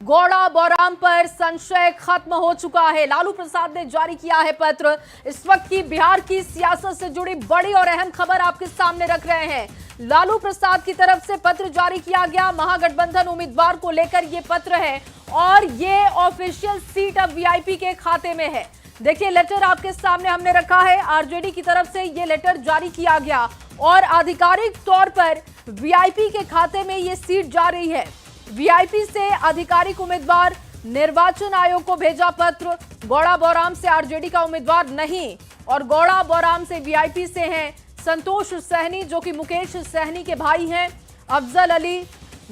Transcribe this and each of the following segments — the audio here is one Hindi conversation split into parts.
गौड़ा बौराम पर संशय खत्म हो चुका है। लालू प्रसाद ने जारी किया है पत्र। इस वक्त की बिहार की सियासत से जुड़ी बड़ी और अहम खबर आपके सामने रख रहे हैं। लालू प्रसाद की तरफ से पत्र जारी किया गया, महागठबंधन उम्मीदवार को लेकर यह पत्र है और ये ऑफिशियल सीट अब वीआईपी के खाते में है। देखिए, लेटर आपके सामने हमने रखा है। आरजेडी की तरफ से ये लेटर जारी किया गया और आधिकारिक तौर पर वीआईपी के खाते में ये सीट जा रही है। वीआईपी से आधिकारिक उम्मीदवार, निर्वाचन आयोग को भेजा पत्र। गौड़ा बौराम से आरजेडी का उम्मीदवार नहीं और गौड़ा बौराम से वीआईपी से हैं संतोष सहनी, जो कि मुकेश सहनी के भाई हैं। अफजल अली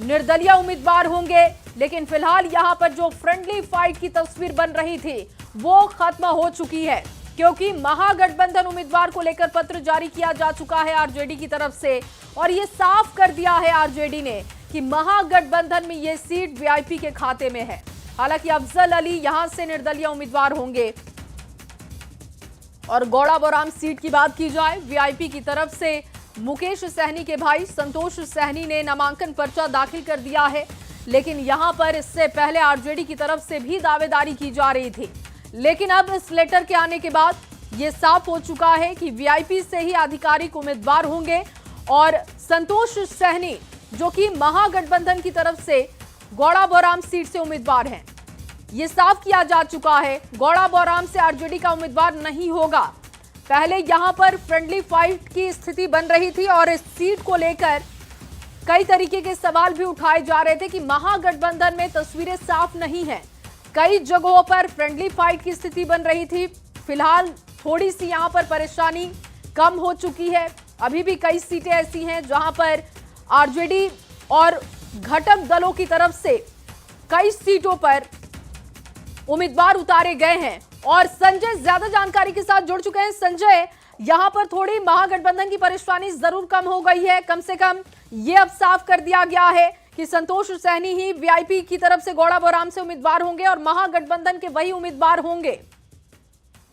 निर्दलीय उम्मीदवार होंगे, लेकिन फिलहाल यहां पर जो फ्रेंडली फाइट की तस्वीर बन रही थी वो खत्म हो चुकी है, क्योंकि महागठबंधन उम्मीदवार को लेकर पत्र जारी किया जा चुका है आरजेडी की तरफ से और ये साफ कर दिया है आरजेडी ने कि महागठबंधन में ये सीट वीआईपी के खाते में है। हालांकि अफजल अली यहां से निर्दलीय उम्मीदवार होंगे। और गौड़ा बौराम सीट की बात की जाए, वीआईपी की तरफ से मुकेश सहनी के भाई संतोष सहनी ने नामांकन पर्चा दाखिल कर दिया है, लेकिन यहां पर इससे पहले आरजेडी की तरफ से भी दावेदारी की जा रही थी। लेकिन अब इस लेटर के आने के बाद यह साफ हो चुका है कि वीआईपी से ही आधिकारिक उम्मीदवार होंगे और संतोष सहनी, जो कि महागठबंधन की तरफ से गौड़ा बौराम सीट से उम्मीदवार हैं, ये साफ किया जा चुका है। गौड़ा बौराम से आरजेडी का उम्मीदवार नहीं होगा। पहले यहां पर फ्रेंडली फाइट की स्थिति बन रही थी और इस सीट को लेकर कई तरीके के सवाल भी उठाए जा रहे थे कि महागठबंधन में तस्वीरें साफ नहीं है। कई जगहों पर फ्रेंडली फाइट की स्थिति बन रही थी। फिलहाल थोड़ी सी यहां पर परेशानी कम हो चुकी है। अभी भी कई सीटें ऐसी हैं जहां पर आरजेडी और घटक दलों की तरफ से कई सीटों पर उम्मीदवार उतारे गए हैं। और संजय ज्यादा जानकारी के साथ जुड़ चुके हैं। संजय, यहां पर थोड़ी महागठबंधन की परेशानी जरूर कम हो गई है। कम से कम ये अब साफ कर दिया गया है कि संतोष सहनी ही वीआईपी की तरफ से गौड़ा बौराम से उम्मीदवार होंगे और महागठबंधन के वही उम्मीदवार होंगे।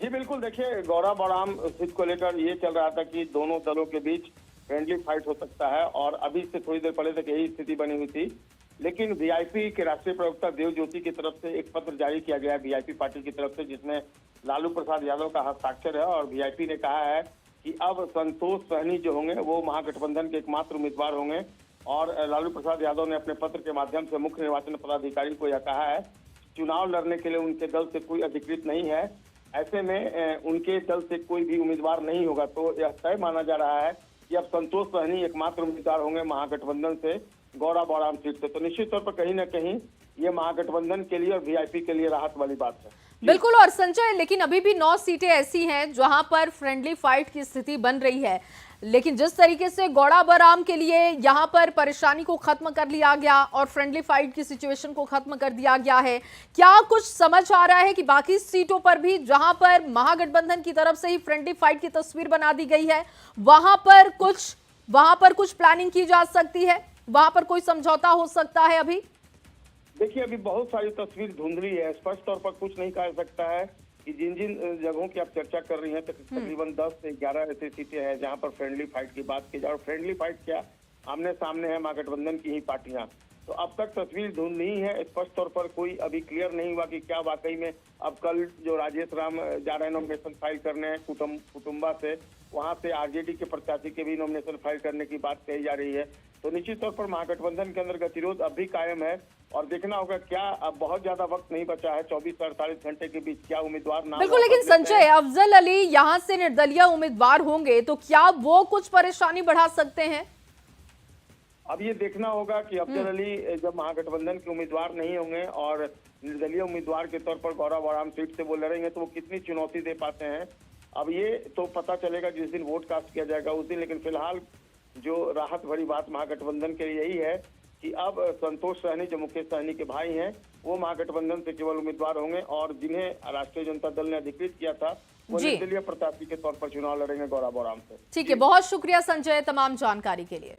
जी बिल्कुल, देखिए, गौड़ा बौराम सीट को लेकर ये चल रहा था कि दोनों दलों के बीच फ्रेंडली फाइट हो सकता है और अभी से थोड़ी देर पहले तक यही स्थिति बनी हुई थी। लेकिन वीआईपी के राष्ट्रीय प्रवक्ता देव ज्योति की तरफ से एक पत्र जारी किया गया है वीआईपी पार्टी की तरफ से, जिसमें लालू प्रसाद यादव का हस्ताक्षर है और वीआईपी ने कहा है कि अब संतोष सहनी जो होंगे वो महागठबंधन के एकमात्र उम्मीदवार होंगे। और लालू प्रसाद यादव ने अपने पत्र के माध्यम से मुख्य निर्वाचन पदाधिकारी को यह कहा है, चुनाव लड़ने के लिए उनके दल से कोई अधिकृत नहीं है, ऐसे में उनके दल से कोई भी उम्मीदवार नहीं होगा। तो यह तय माना जा रहा है कि अब संतोष सहनी एकमात्र उम्मीदवार होंगे महागठबंधन से गौड़ा बौराम सीट से। तो निश्चित तौर पर कहीं ना कहीं ये महागठबंधन के लिए और वीआईपी के लिए राहत वाली बात है। बिल्कुल। और संजय, लेकिन अभी भी 9 सीटें ऐसी हैं जहां पर फ्रेंडली फाइट की स्थिति बन रही है। लेकिन जिस तरीके से गौड़ा बौराम के लिए यहां पर परेशानी को खत्म कर लिया गया और फ्रेंडली फाइट की सिचुएशन को खत्म कर दिया गया है, क्या कुछ समझ आ रहा है कि बाकी सीटों पर भी जहां पर महागठबंधन की तरफ से ही फ्रेंडली फाइट की तस्वीर बना दी गई है, वहां पर कुछ प्लानिंग की जा सकती है, वहां पर कोई समझौता हो सकता है? अभी देखिए, अभी बहुत सारी तस्वीर धुंधली है। स्पष्ट तौर पर कुछ नहीं कह सकता है कि जिन जिन जगहों की आप चर्चा कर रही हैं तकरीबन 10 से 11 ऐसी सीटें हैं जहां पर फ्रेंडली फाइट की बात की जाए। और फ्रेंडली फाइट क्या, आमने सामने है महागठबंधन की ही पार्टियां। तो अब तक तस्वीर धुंधली है। स्पष्ट तौर पर कोई अभी क्लियर नहीं हुआ कि क्या वाकई में अब कल जो राजेश राम जा रहे हैं नॉमिनेशन फाइल करने कुटुंबा से, वहां से आरजेडी के प्रत्याशी के भी नॉमिनेशन फाइल करने की बात कही जा रही है। तो निश्चित तौर पर महागठबंधन के अंदर गतिरोध अब भी कायम है और देखना होगा क्या, अब बहुत ज्यादा वक्त नहीं बचा है, 24 से 48 घंटे के बीच क्या उम्मीदवार नाम। बिल्कुल। लेकिन संजय, अफजल अली यहां से निर्दलीय उम्मीदवार होंगे तो क्या वो कुछ परेशानी बढ़ा सकते हैं? अब ये देखना होगा कि अफजल अली जब महागठबंधन के उम्मीदवार नहीं होंगे और निर्दलीय उम्मीदवार के तौर पर गौड़ा बौराम सीट से वो लड़ेंगे तो वो कितनी चुनौती दे पाते हैं। अब ये तो पता चलेगा जिस दिन वोट कास्ट किया जाएगा उस दिन। लेकिन फिलहाल जो राहत भरी बात महागठबंधन के लिए यही है कि अब संतोष सहनी, जो मुकेश सहनी के भाई हैं, वो महागठबंधन से केवल उम्मीदवार होंगे और जिन्हें राष्ट्रीय जनता दल ने अधिकृत किया था वो निर्दलीय प्रत्याशी के तौर पर चुनाव लड़ेंगे गौड़ा बौराम से। ठीक है, बहुत शुक्रिया संजय तमाम जानकारी के लिए।